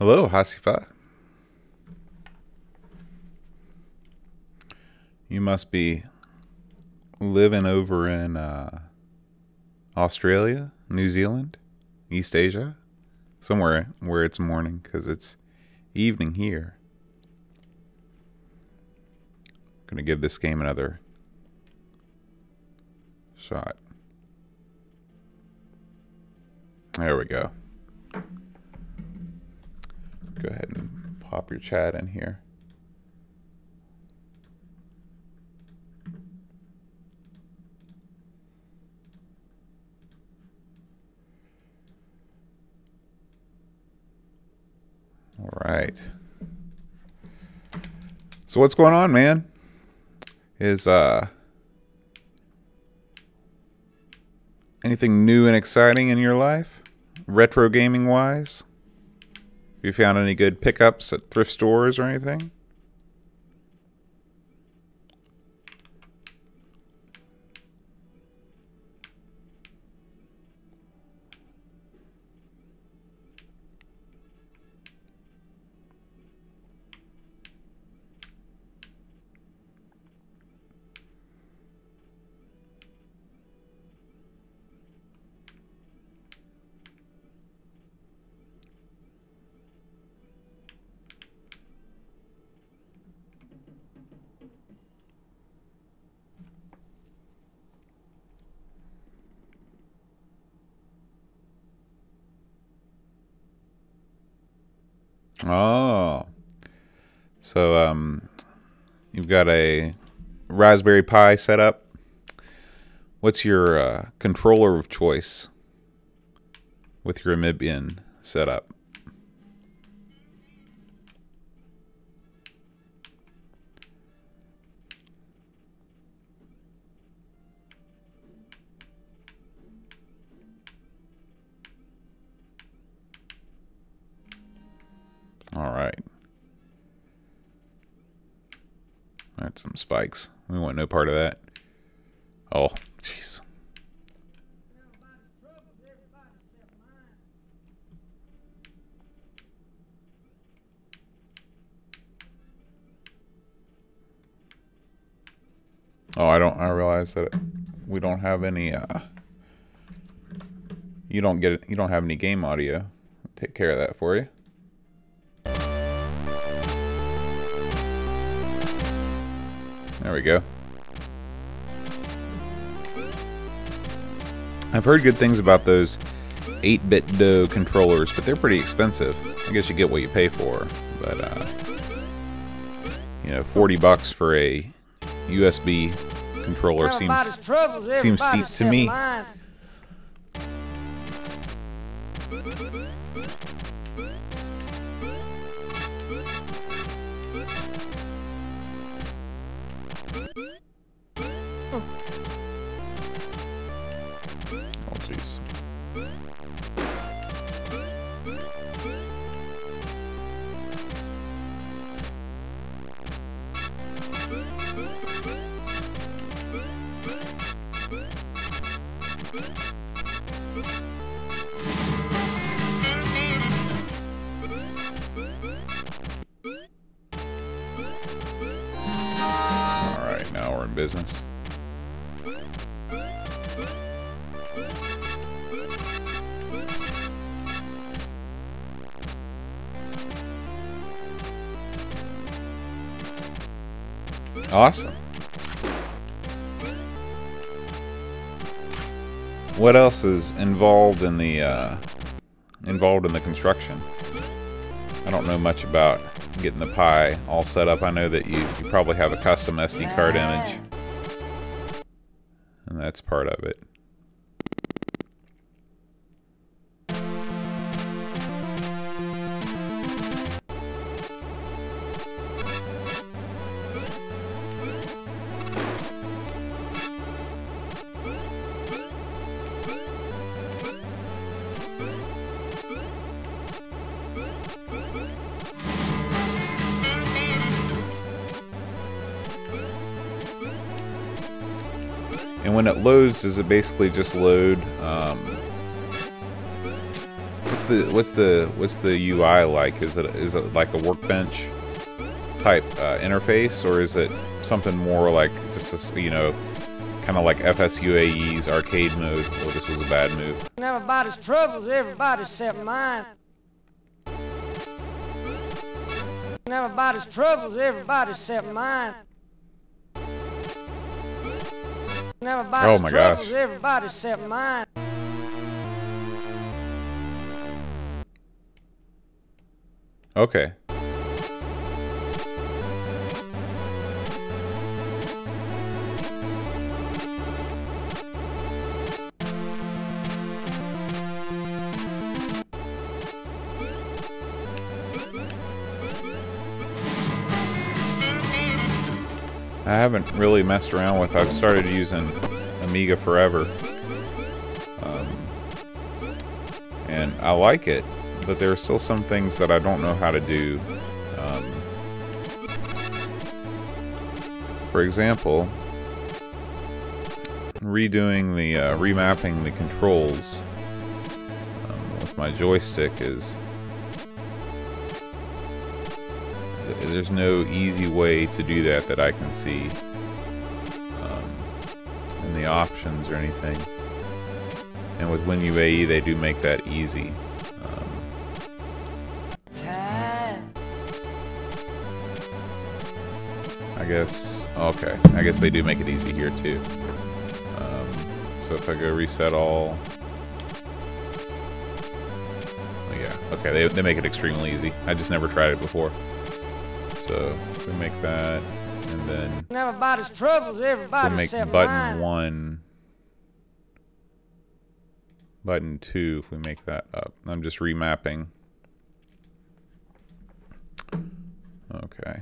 Hello, Hasifa. You must be living over in Australia, New Zealand, East Asia, somewhere where it's morning because it's evening here. I'm gonna give this game another shot. There we go. Go ahead and pop your chat in here. All right. So what's going on, man? Is anything new and exciting in your life? Retro gaming wise? Have you found any good pickups at thrift stores or anything? Oh, so you've got a Raspberry Pi set up. What's your controller of choice with your Amibian setup? All right. That's some spikes. We want no part of that. Oh, jeez. Oh, I realize that we don't have any you don't have any game audio. I'll take care of that for you. There we go. I've heard good things about those 8-bit DO controllers, but they're pretty expensive. I guess you get what you pay for. But, you know, $40 for a USB controller seems steep to me. Business. Awesome. What else is involved in the construction? I don't know much about getting the Pi all set up. I know that you probably have a custom SD card image, and that's part of it. And when it loads, does it basically just load, what's the UI like? Is it like a workbench type interface, or is it something more like just a, you know, kind of like FSUAE's arcade mode? Oh, this was a bad move. Everybody's troubles, everybody except mine. Everybody's troubles, everybody except mine. Oh my gosh. Everybody except mine. Okay. I haven't really messed around with. I've started using Amiga forever, and I like it, but there are still some things that I don't know how to do. For example, redoing the remapping the controls with my joystick is. There's no easy way to do that I can see in the options or anything. And with WinUAE, they do make that easy. I guess, okay, I guess they do make it easy here too. So if I go reset all, oh yeah, okay, they make it extremely easy. I just never tried it before. So we make that, and then everybody's troubles, everybody we make button 1, button 2. If we make that up, I'm just remapping. Okay,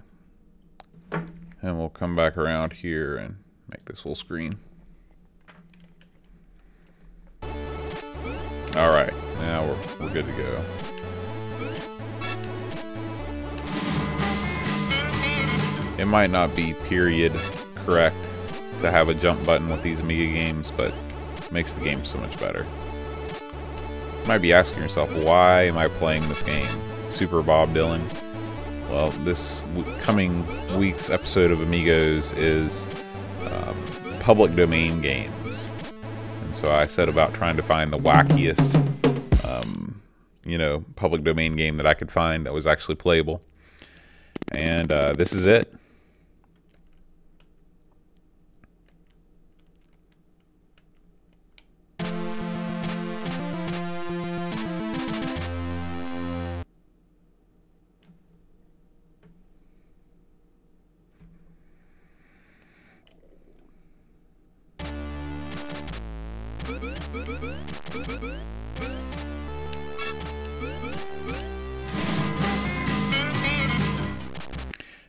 and we'll come back around here and make this full screen. All right, now we're good to go. It might not be period correct to have a jump button with these Amiga games, but it makes the game so much better. You might be asking yourself, why am I playing this game? Super Bob Dylan? Well, this coming week's episode of Amigos is public domain games. And so I set about trying to find the wackiest, you know, public domain game that I could find that was actually playable. And this is it.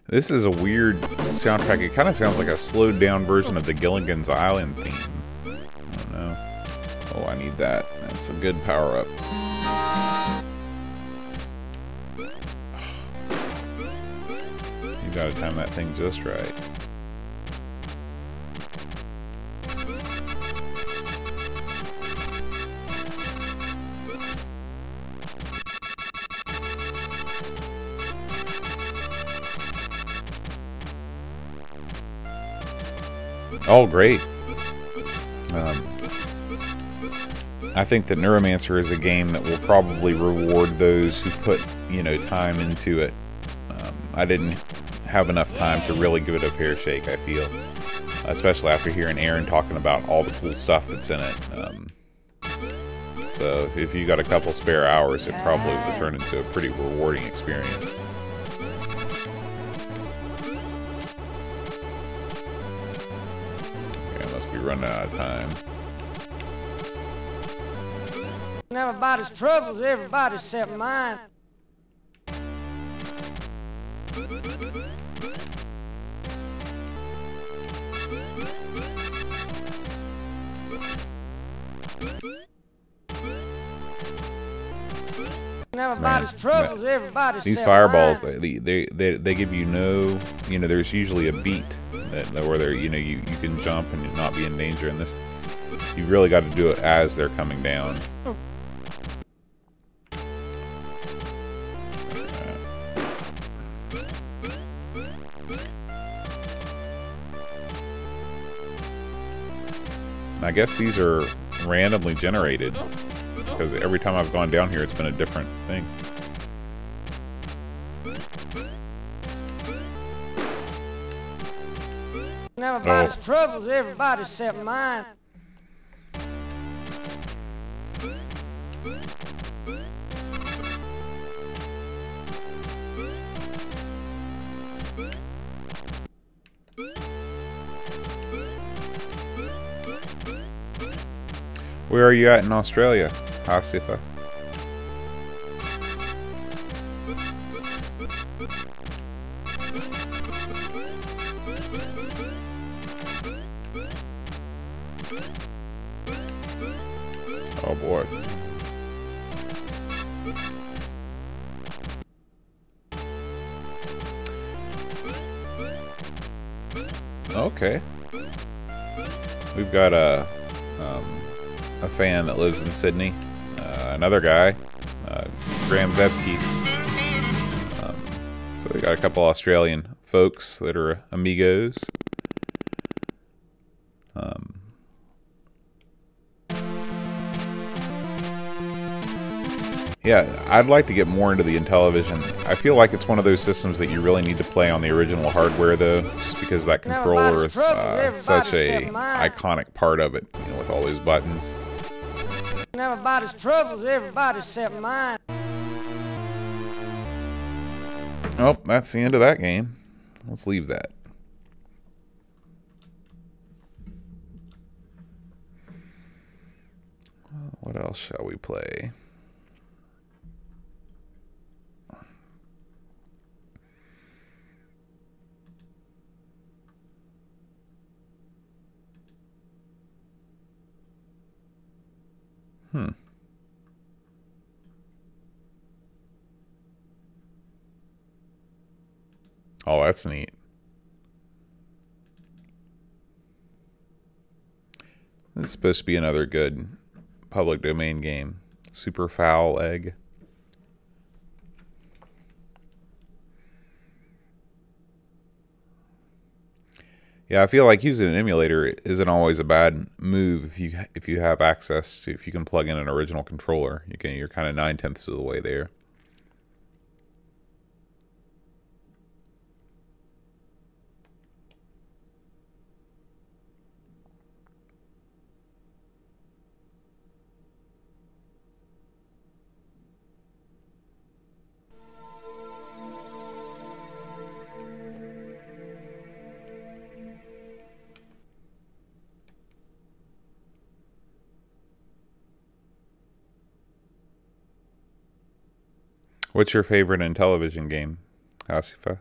This is a weird soundtrack. It kind of sounds like a slowed down version of the Gilligan's Island theme. I don't know. Oh, I need that. That's a good power up. You gotta time that thing just right. Oh, great. I think that Neuromancer is a game that will probably reward those who put, you know, time into it. I didn't have enough time to really give it a fair shake, I feel. Especially after hearing Aaron talking about all the cool stuff that's in it. So if you got a couple spare hours, it probably will turn into a pretty rewarding experience. Be running out of time. Everybody's troubles, everybody except mine. Everybody's troubles, everybody except these fireballs, they give you no, you know, there's usually a beat where they're, you know, you can jump and not be in danger. And this, you really got to do it as they're coming down. And I guess these are randomly generated, because every time I've gone down here, it's been a different thing. Everybody's troubles, everybody except mine. Where are you at in Australia, Asifa? Oh boy. Okay. We've got a fan that lives in Sydney. Another guy, Graham Vebke. So we got a couple Australian folks that are amigos. Yeah, I'd like to get more into the Intellivision. I feel like it's one of those systems that you really need to play on the original hardware, though, just because that controller is such a iconic part of it, you know, with all those buttons. Everybody's troubles, everybody except mine. Oh, that's the end of that game. Let's leave that. What else shall we play? Oh, that's neat. This is supposed to be another good public domain game. Super Foul Egg. Yeah, I feel like using an emulator isn't always a bad move if you have access to, if you can plug in an original controller. You're kind of 9/10 of the way there. What's your favorite Intellivision game, Asifa?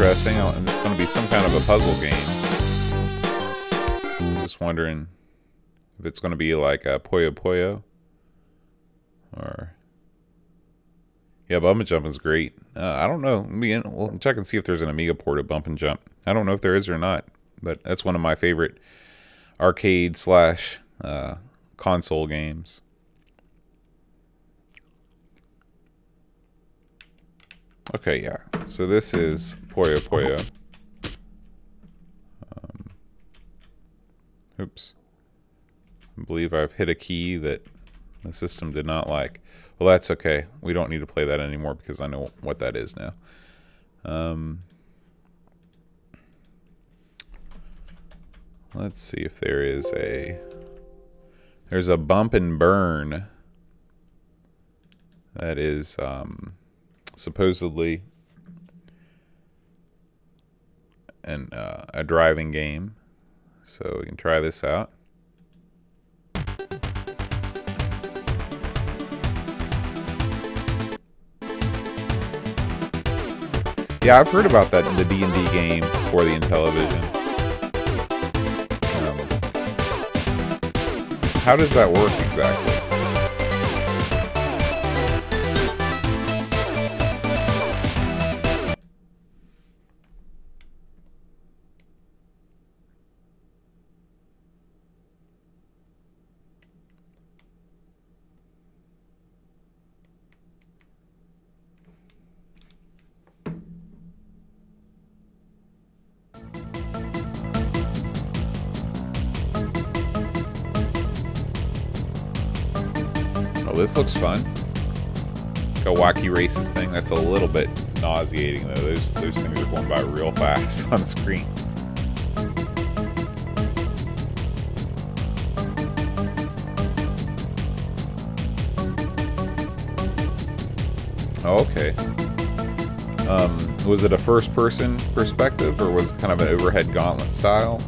Interesting. It's going to be some kind of a puzzle game. Just wondering if it's going to be like a Puyo Puyo, or yeah, Bump and Jump is great. I don't know. We'll check and see if there's an Amiga port of Bump and Jump. I don't know if there is or not, but that's one of my favorite arcade slash console games. Okay, yeah. So this is Puyo Puyo. Oops. I believe I've hit a key that the system did not like. Well, that's okay. We don't need to play that anymore because I know what that is now. Let's see if there's a Bump and Burn that is supposedly a driving game. So we can try this out. Yeah, I've heard about that, the D&D game for the Intellivision. How does that work exactly? Oh, this looks fun. Like a wacky races thing. That's a little bit nauseating though. Those things are going by real fast on the screen. Oh, okay. Was it a first-person perspective, or was it kind of an overhead gauntlet style?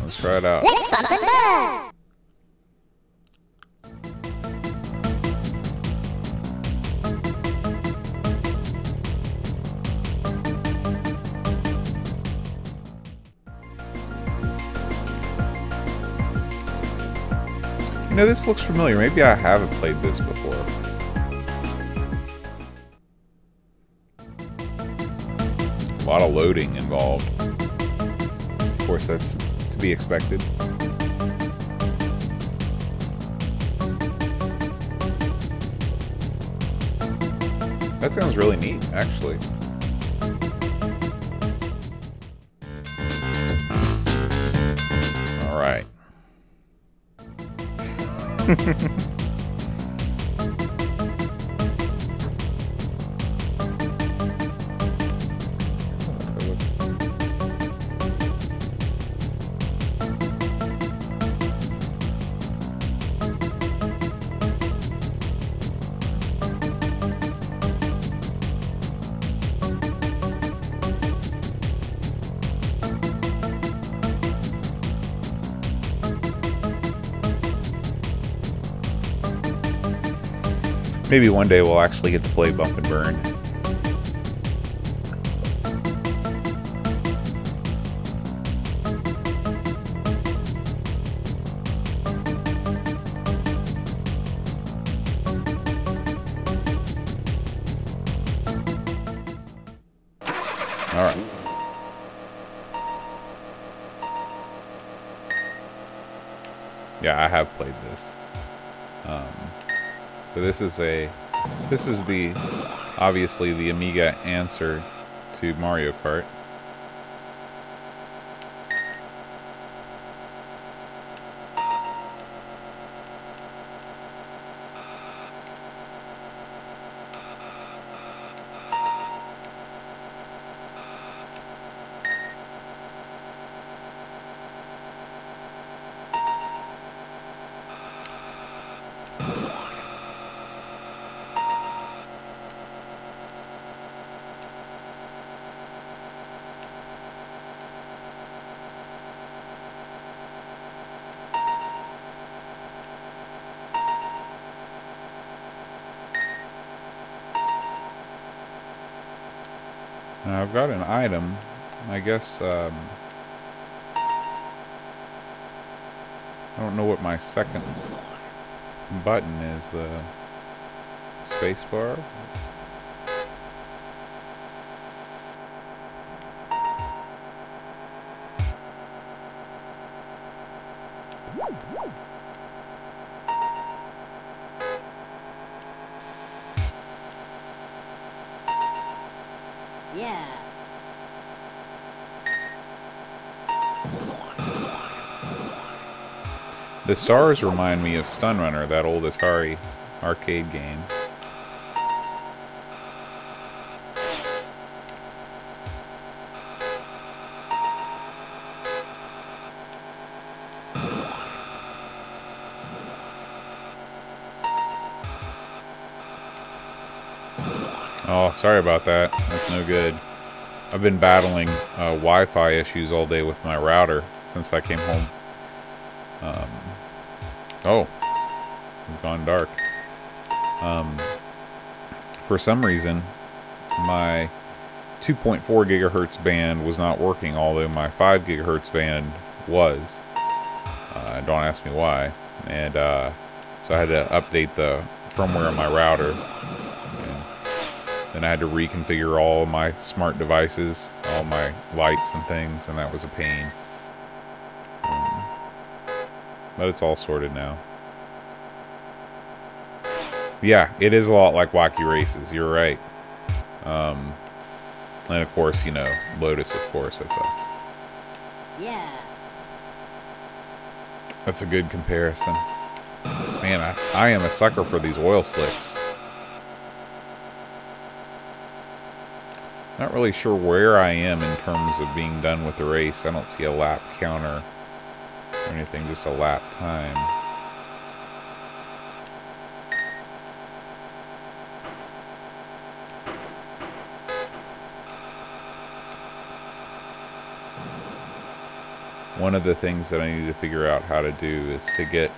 Let's try it out. You know, this looks familiar. Maybe I haven't played this before. A lot of loading involved. Of course, that's to be expected. That sounds really neat, actually. All right. Maybe one day we'll actually get to play Bump and Burn. All right. Yeah, I have played this. So this is the obviously the Amiga answer to Mario Kart. Now I've got an item. I guess I don't know what my second button is. The space bar. Yeah. The stars remind me of Stun Runner, that old Atari arcade game. Oh, sorry about that. That's no good. I've been battling Wi-Fi issues all day with my router since I came home. Oh, it's gone dark. For some reason, my 2.4 gigahertz band was not working, although my 5 gigahertz band was. Don't ask me why. And so I had to update the firmware on my router. And then I had to reconfigure all my smart devices, all my lights and things, and that was a pain. But it's all sorted now. Yeah, it is a lot like Wacky Races. You're right. And of course, you know, Lotus. Of course, that's a good comparison. Man, I am a sucker for these oil slicks. Not really sure where I am in terms of being done with the race. I don't see a lap counter or anything, just a lap time. One of the things that I need to figure out how to do is to get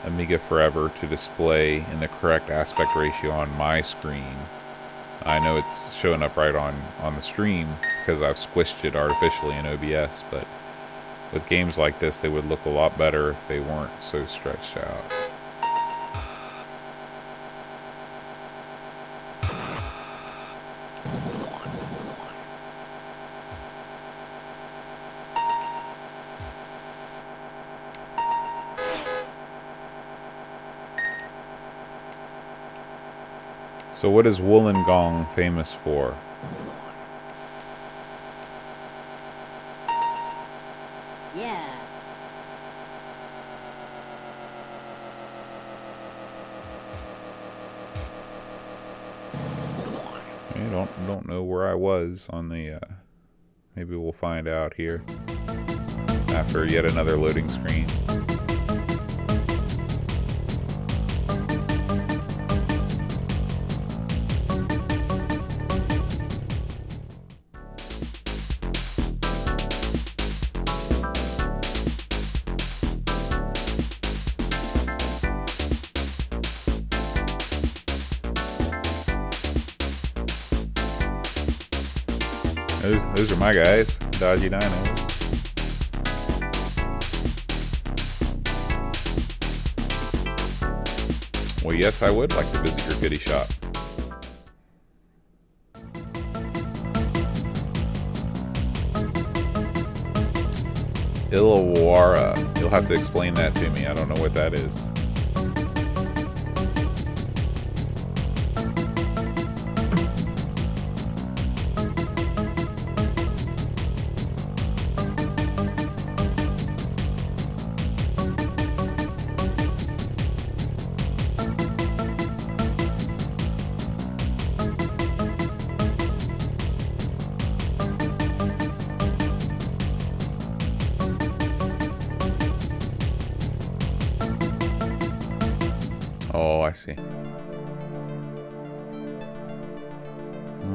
Amiga Forever to display in the correct aspect ratio on my screen. I know it's showing up right on the stream because I've squished it artificially in OBS, but with games like this, they would look a lot better if they weren't so stretched out. So what is Wollongong famous for? I don't know where I was on the, maybe we'll find out here after yet another loading screen. Those are my guys, Dodgy Dinos. Well, yes, I would like to visit your goodie shop. Illawarra. You'll have to explain that to me. I don't know what that is. Oh, I see.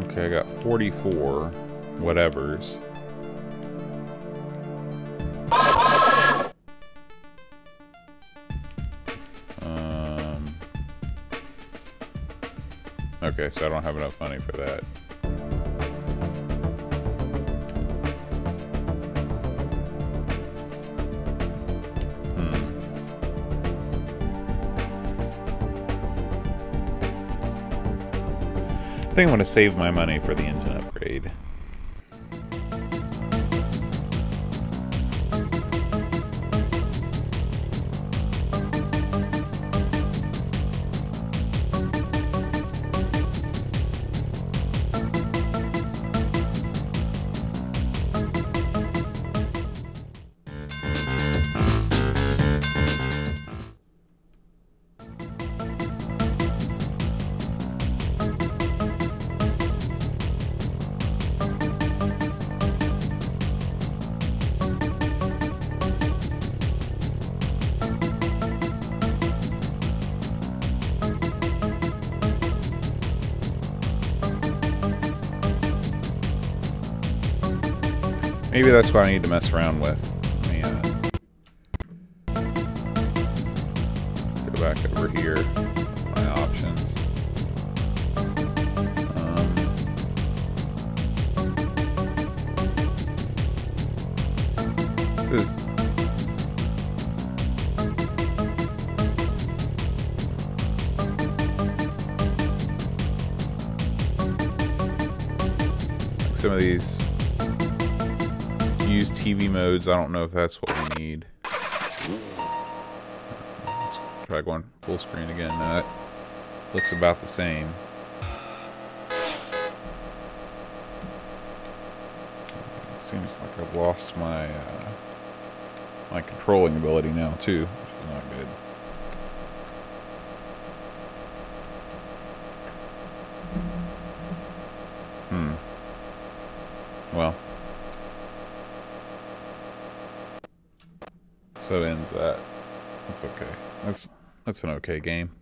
Okay, I got 44 whatevers. Okay, so I don't have enough money for that. I think I'm going to save my money for the engine upgrade. Maybe that's what I need to mess around with. Let me go back over here. My options. This is some of these use TV modes. I don't know if that's what we need. Let's try going full screen again. That looks about the same. It seems like I've lost my my controlling ability now too, which is not good. Well, so ends that. That's okay. That's an okay game.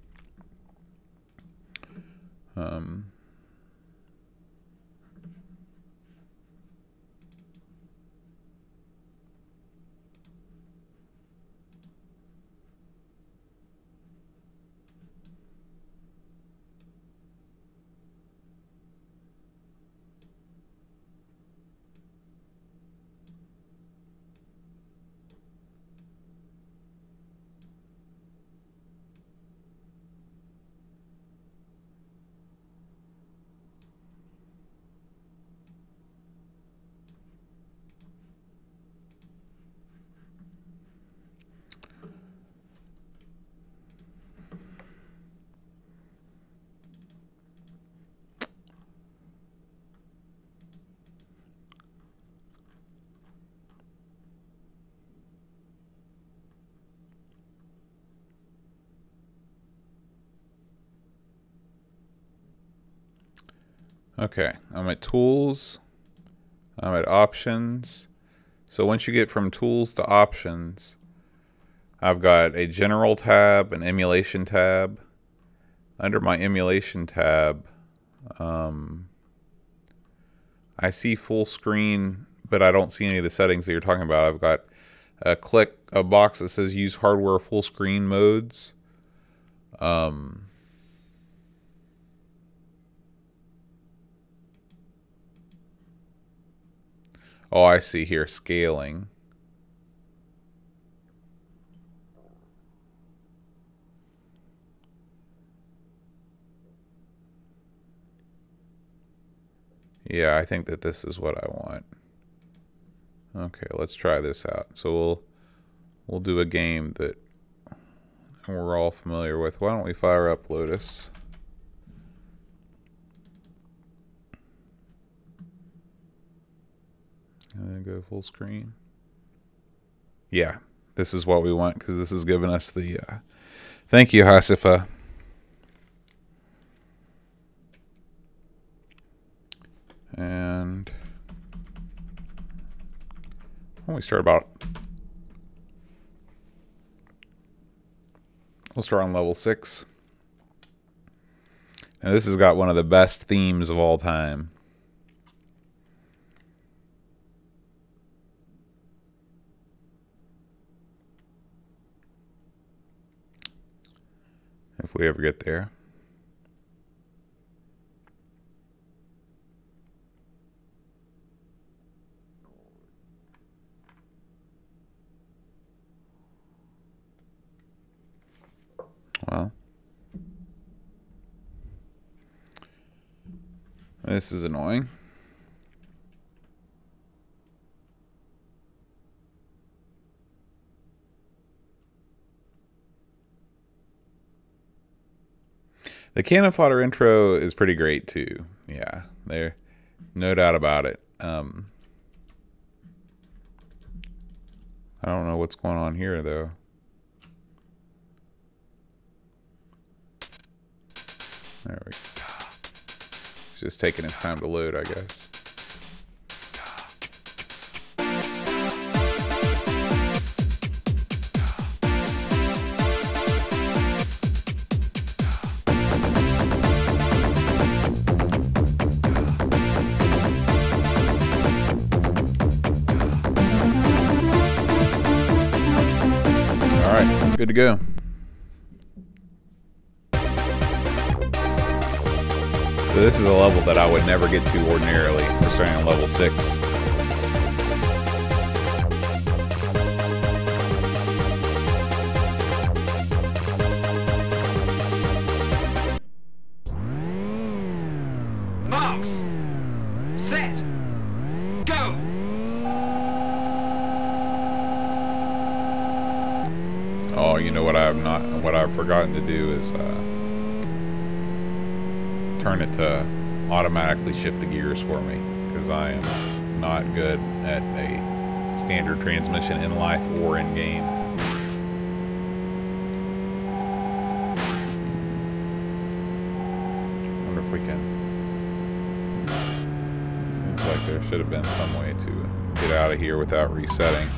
Okay, I'm at tools, I'm at options. So once you get from tools to options, I've got a general tab, an emulation tab. Under my emulation tab, I see full screen, but I don't see any of the settings that you're talking about. I've got a box that says use hardware full screen modes. Oh, I see here, scaling. Yeah, I think that this is what I want. Okay, let's try this out. So we'll do a game that we're all familiar with. Why don't we fire up Lotus? And then go full screen. Yeah, this is what we want because this is giving us the... Thank you, Hasifa. And when we start about... We'll start on level 6. And this has got one of the best themes of all time. If we ever get there. Well, this is annoying. The cannon fodder intro is pretty great too. Yeah, there, no doubt about it. I don't know what's going on here though. There we go. It's just taking its time to load, I guess. Good to go. So this is a level that I would never get to ordinarily. We're starting on level 6. Marks. Set. Go. Oh, you know what I've forgotten to do is turn it to automatically shift the gears for me, because I am not good at a standard transmission in life or in game. Wonder if we can. Seems like there should have been some way to get out of here without resetting.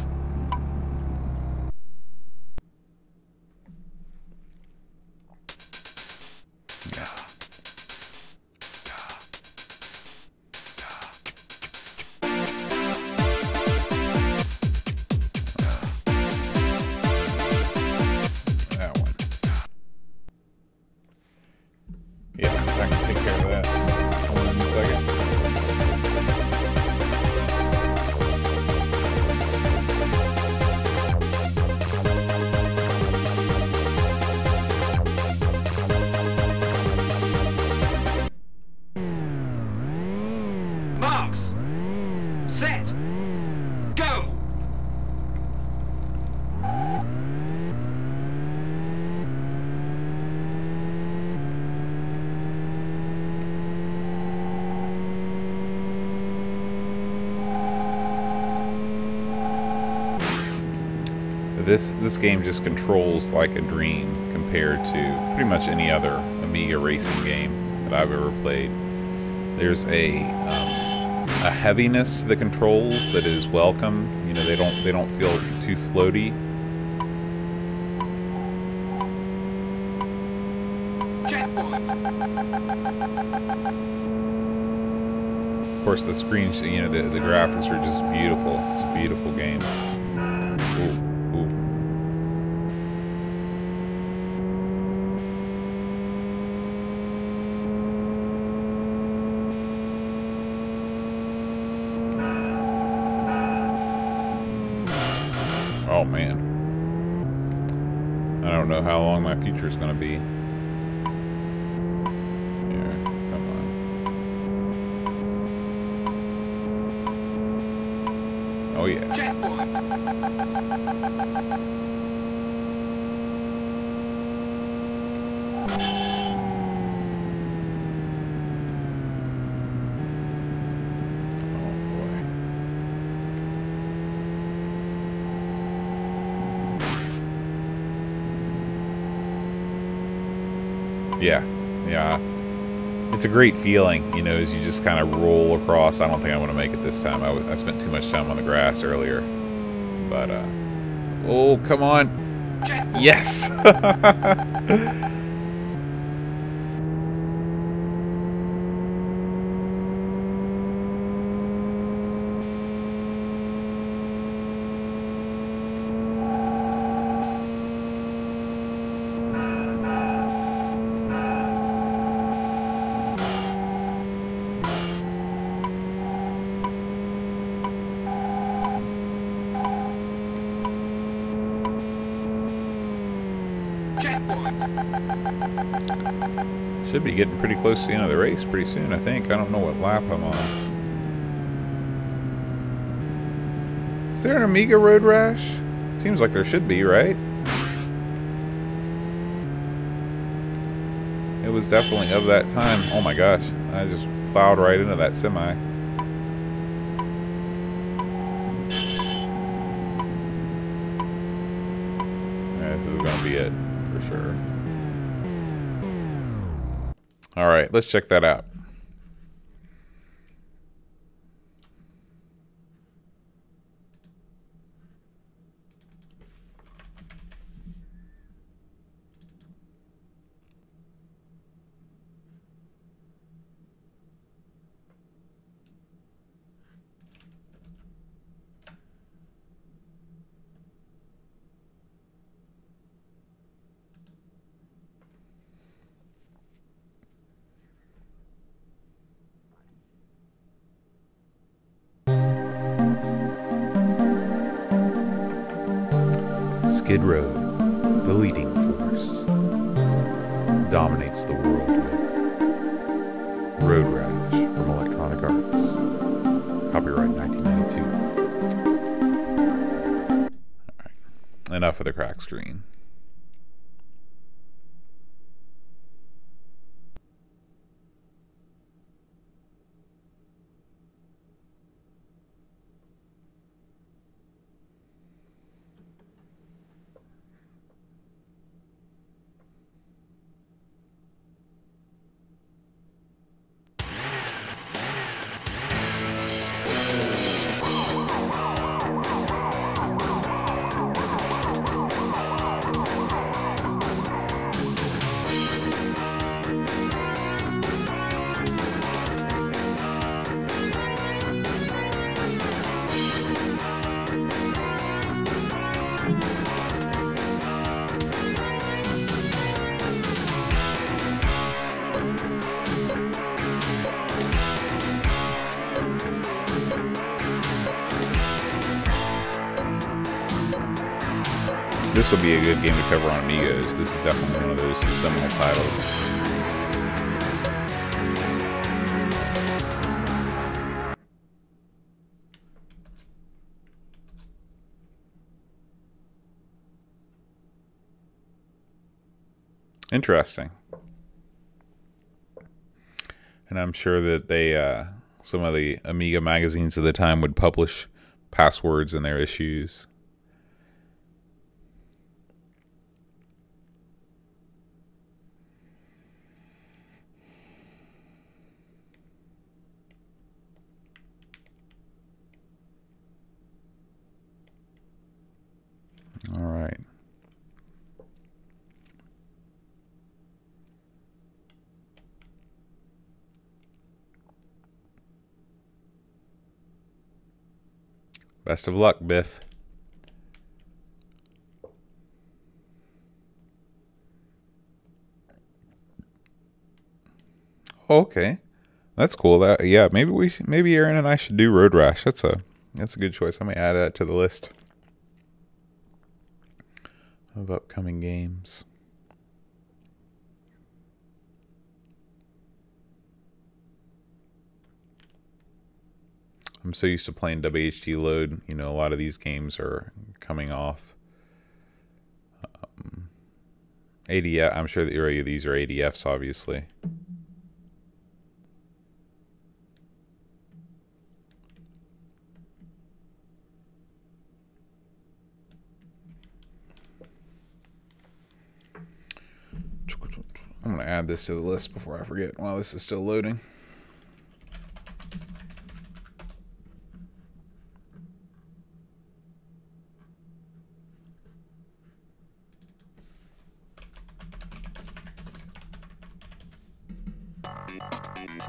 Marks. Set. Go. This game just controls like a dream compared to pretty much any other Amiga racing game that I've ever played. There's a heaviness to the controls that is welcome. You know, they don't feel too floaty. Of course, the screens, you know, the graphics are just beautiful. It's a beautiful game. Ooh. Oh man, I don't know how long my future is going to be. Here, come on. Oh yeah. Yeah. It's a great feeling, you know, as you just kind of roll across. I don't think I want to make it this time. I spent too much time on the grass earlier. But, oh, come on. Yes! Should be getting pretty close to the end of the race pretty soon, I think. I don't know what lap I'm on. Is there an Amiga Road Rash? Seems like there should be, right? It was definitely of that time. Oh my gosh, I just plowed right into that semi. This is going to be it, for sure. Alright, let's check that out. Skid Row, the leading force, dominates the world with Road Rash from Electronic Arts. Copyright 1992. Alright, enough of the crack screen. This would be a good game to cover on Amigos. This is definitely one of those seminal titles. Interesting. And I'm sure that they, some of the Amiga magazines of the time would publish passwords in their issues. All right. Best of luck, Biff. Okay, that's cool. That yeah, maybe Aaron and I should do Road Rash. That's a good choice. I may add that to the list of upcoming games. I'm so used to playing WHD load. You know, a lot of these games are coming off. ADF. I'm sure that these are ADFs, obviously. I'm going to add this to the list before I forget while this is still loading.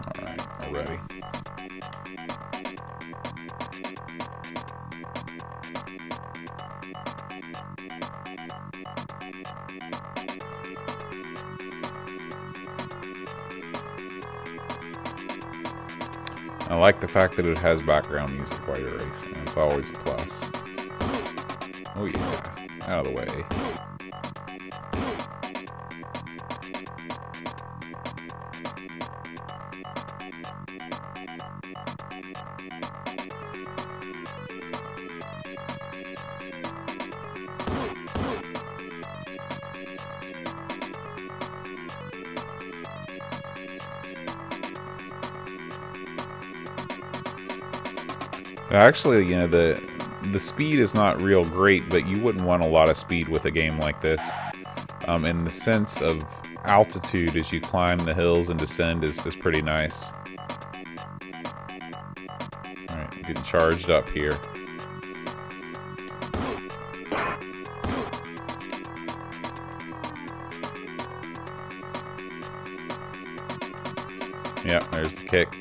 All right, already. I like the fact that it has background music while you're racing. It's always a plus. Oh yeah, out of the way. Actually, you know, the speed is not real great, but you wouldn't want a lot of speed with a game like this. And the sense of altitude as you climb the hills and descend is pretty nice. Alright, getting charged up here. Yeah, there's the kick.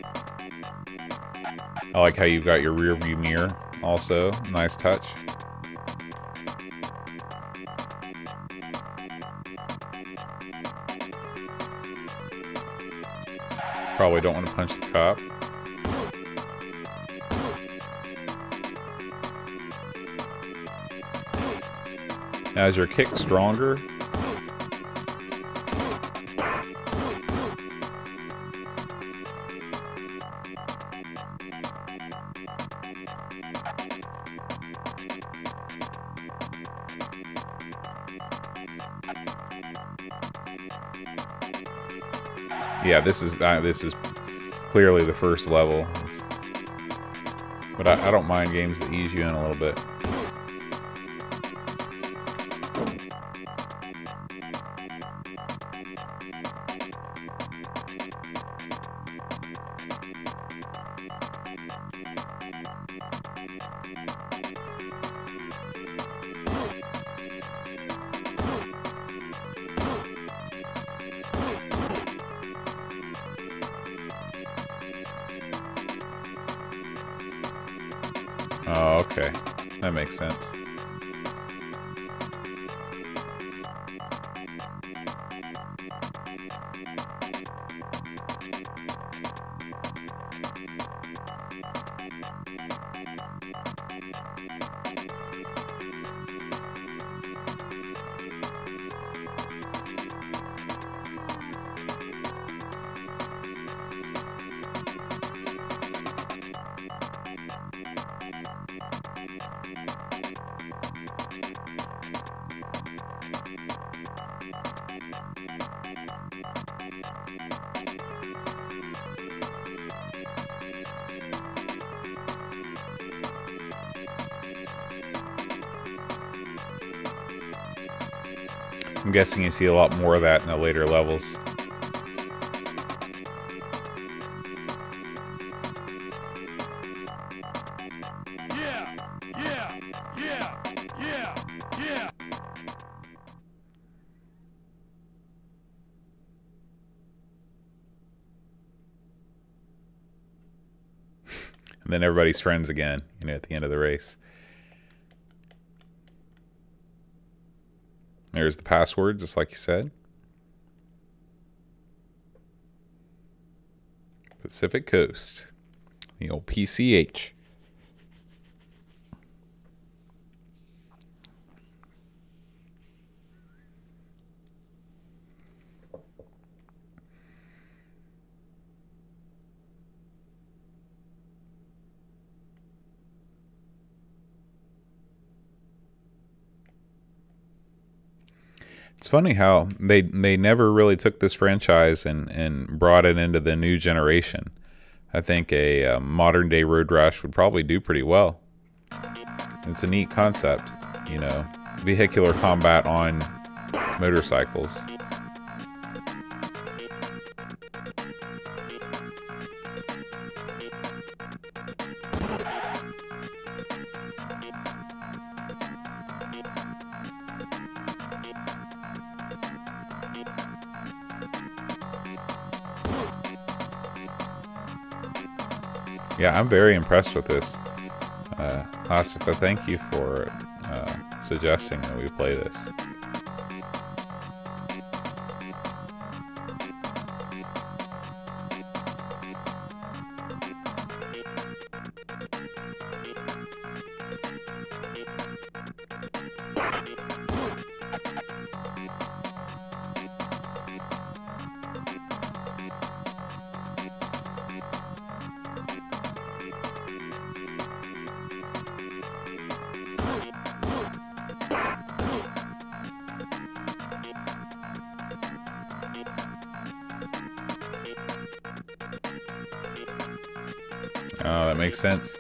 I like how you've got your rear view mirror also. Nice touch. Probably don't want to punch the cop. as your kick stronger. Yeah, this is clearly the first level. But I don't mind games that ease you in a little bit. Oh, okay. That makes sense. I'm guessing you see a lot more of that in the later levels. And then everybody's friends again, you know, at the end of the race. There's the password, just like you said. Pacific Coast. The old PCH. It's funny how they never really took this franchise and brought it into the new generation. I think a modern day Road Rash would probably do pretty well. It's a neat concept, you know, vehicular combat on motorcycles. Yeah, I'm very impressed with this. Asifa, thank you for suggesting that we play this. Oh, that makes sense.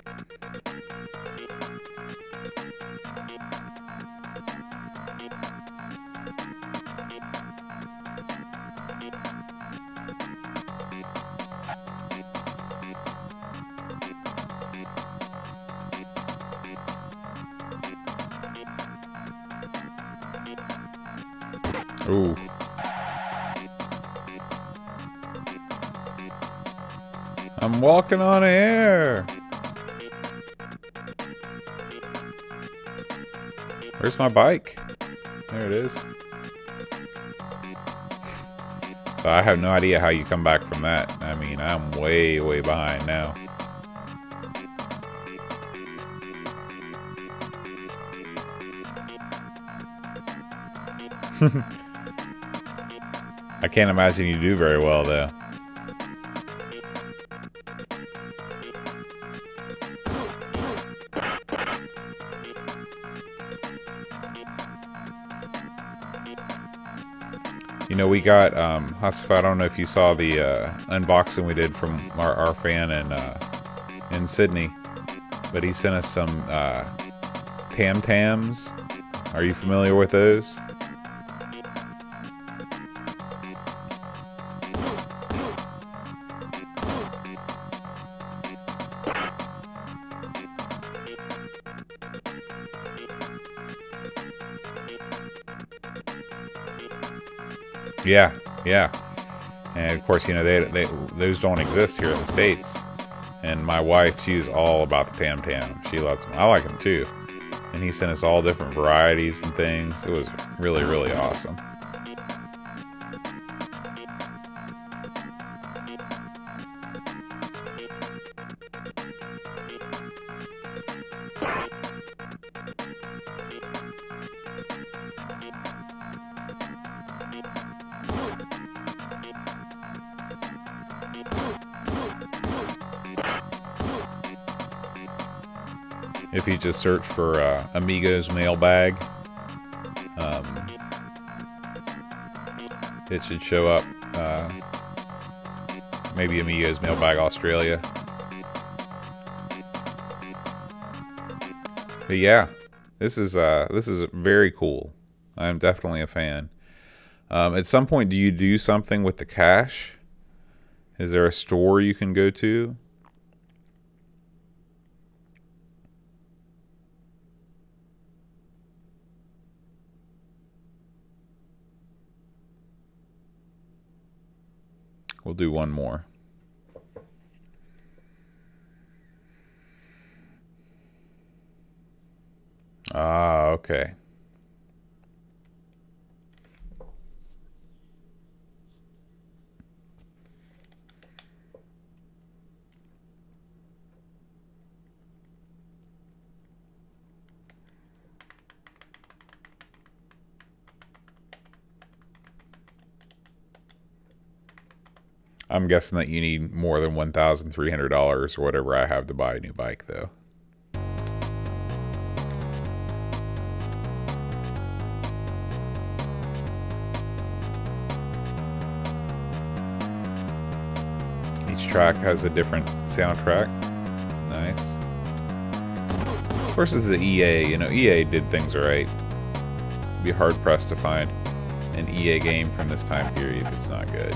Ooh. I'm walking on air. Where's my bike? There it is. So I have no idea how you come back from that. I mean, I'm way, way behind now. I can't imagine you do very well, though. You know, we got, Husfa, I don't know if you saw the unboxing we did from our fan in Sydney, but he sent us some Tam Tams. Are you familiar with those? Yeah, yeah. And of course, you know, those don't exist here in the States. And my wife, she's all about the Tam Tam. She loves them. I like them too. And he sent us all different varieties and things. It was really, really awesome. If you just search for Amigos mailbag, it should show up. Maybe Amigos mailbag Australia. But yeah, this is very cool. I'm definitely a fan. At some point, do you do something with the cash? Is there a store you can go to? We'll do one more. Ah, okay. I'm guessing that you need more than $1,300 or whatever I have to buy a new bike, though. Each track has a different soundtrack. Nice. Of course, this is the EA. You know, EA did things right. It'd be hard-pressed to find an EA game from this time period that's not good.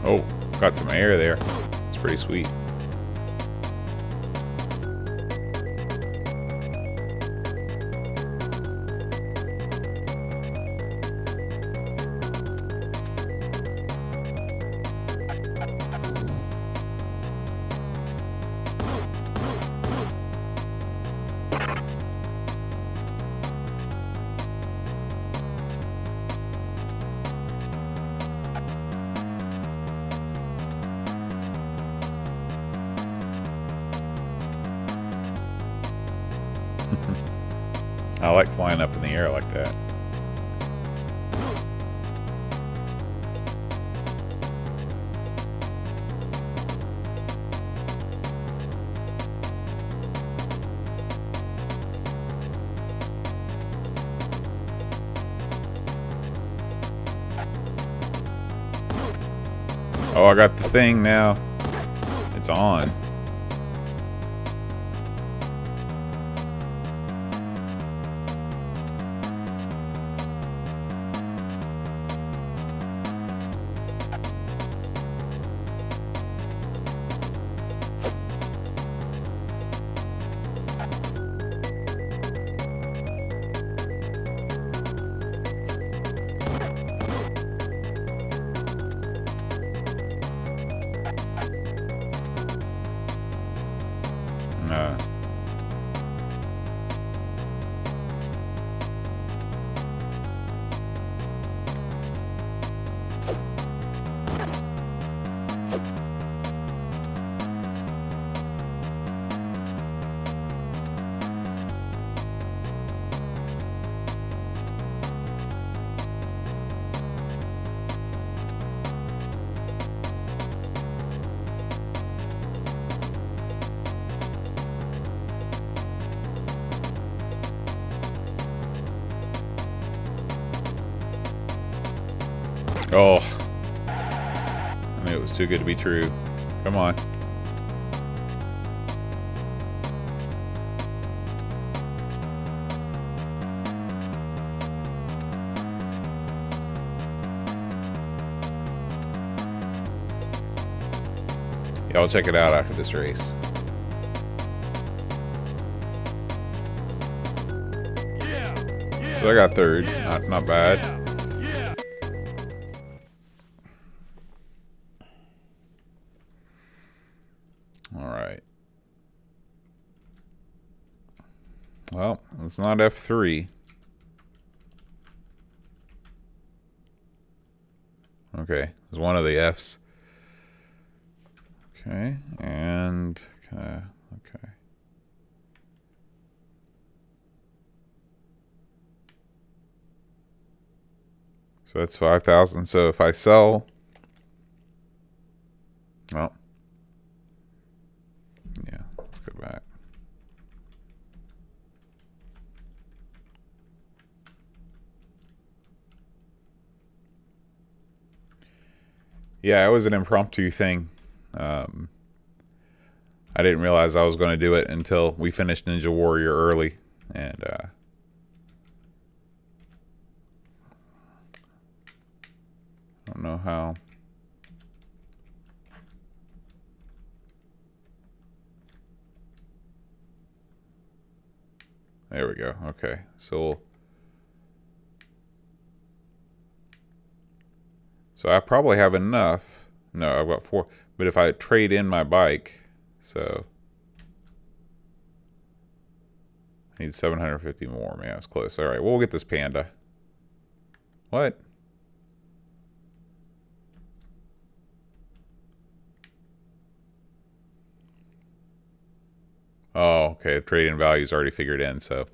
Oh, got some air there. It's pretty sweet. I like flying up in the air like that. Oh, I got the thing now. It's on. Oh. I knew it was too good to be true. Come on. Yeah, I'll check it out after this race. So I got third. Not bad. All right. Well, it's not F3. Okay, it's one of the Fs. Okay, and okay. So that's 5,000. So if I sell, well, yeah, let's go back. Yeah, it was an impromptu thing. I didn't realize I was going to do it until we finished Ninja Warrior early, and I don't know how. There we go. Okay, so I probably have enough. No, I've got 4. But if I trade in my bike, so I need 750 more. Man, that's close. All right, we'll get this Panda. What? Oh, okay. The trade-in value is already figured in. So,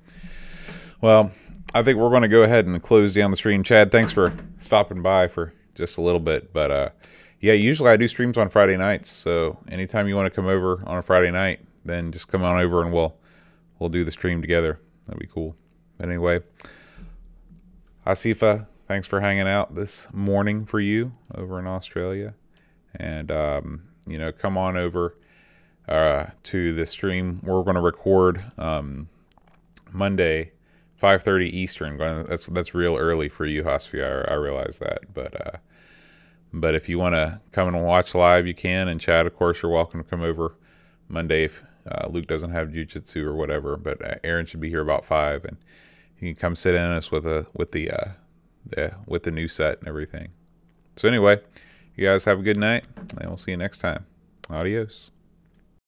well, I think we're going to go ahead and close down the stream. Chad, thanks for stopping by for just a little bit. But yeah, usually I do streams on Friday nights. So anytime you want to come over on a Friday night, then just come on over and we'll do the stream together. That'd be cool. But anyway, Asifa, thanks for hanging out this morning for you over in Australia. And, you know, come on over to the stream. We're going to record Monday, 5:30 Eastern. That's real early for you, Hosfi. I realize that. But if you want to come and watch live, you can. And Chad, of course, you're welcome to come over Monday if Luke doesn't have jiu-jitsu or whatever. But Aaron should be here about 5, and you can come sit in us with the new set and everything. So anyway, you guys have a good night, and we'll see you next time. Adios.